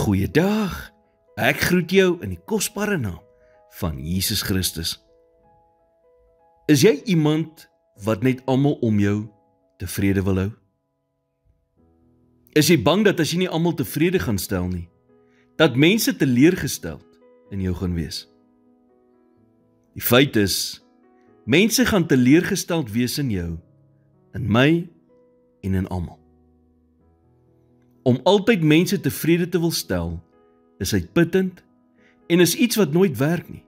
Goeiedag, ek groet jou in die kosbare naam van Jesus Christus. Is jy iemand wat net almal om jou tevrede wil hou? Is jy bang dat as jy nie almal tevrede gaan stel nie, dat mense teleurgesteld in jou gaan wees? Die feit is, mense gaan teleurgesteld wees in jou, in my en in almal. Om altyd mense tevrede te wil stel, is uitputtend en is iets wat nooit werk nie.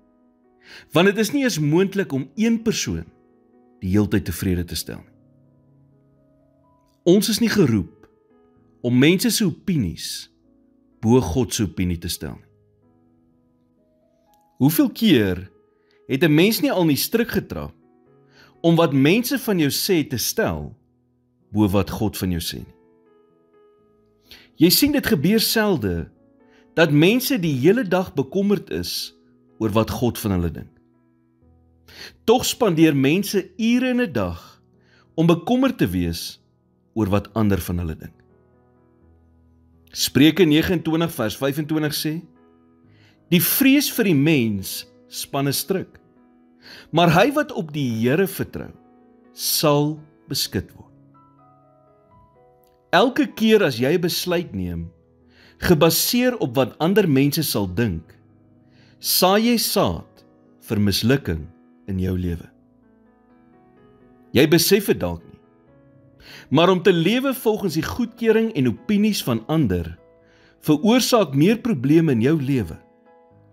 Want dit is nie eens moontlik om een persoon die heeltyd tevrede te stel nie. Ons is nie geroep om mense se opinies bo God se opinie te stel nie. Hoeveel keer het 'n mens nie al in die struik getrap om wat mense van jou sê te stel bo wat God van jou sê nie? Jy sien dit gebeur selde dat mense die hele dag bekommerd is oor wat God van hulle dink. Tog spandeer mense ure in 'n dag om bekommerd te wees oor wat ander van hulle dink. Spreuke 29 vers 25 sê, die vrees vir die mens span 'n struik, maar hy wat op die Here vertrou, sal beskut word. Elke keer as jy 'n besluit neem, gebaseer op wat ander mense sal dink, saai jy saad vir mislukking in jou lewe. Jy besef dit dalk nie, maar om te lewe volgens die goedkeuring en opinies van ander, veroorsaak meer probleme in jou lewe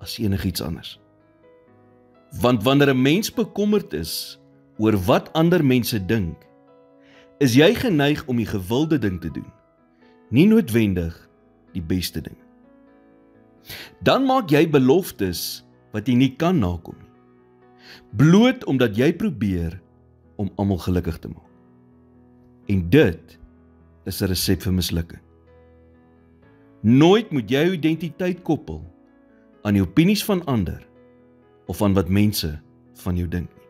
as enigiets anders. Want wanneer 'n mens bekommerd is oor wat ander mense dink, is jy geneig om die gewilde ding te doen, nie noodwendig die beste ding. Dan maak jy beloftes wat jy nie kan nakom nie, bloot omdat jy probeer om almal gelukkig te maak. En dit is 'n resep vir mislukking. Nooit moet jy jou identiteit koppel aan die opinies van ander of aan wat mense van jou dink nie.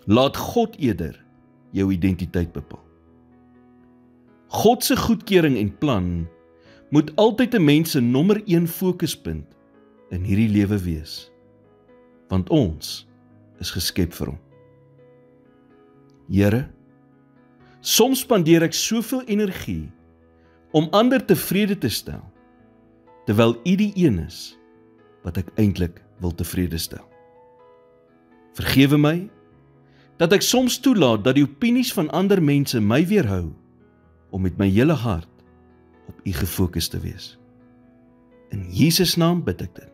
Laat God eerder jou identiteit bepaal. God se goedkeuring en plan moet altyd 'n mens se nommer 1 fokuspunt in hierdie lewe wees, want ons is geskep vir hom. Here, soms spandeer ek soveel energie om ander tevrede te stel, terwyl U die een is wat ek eintlik wil tevrede stel. Vergewe my dat ek soms toelaat dat die opinies van ander mense my weerhou om met my hele hart op U gefokus te wees. In Jesus naam bid ek dit.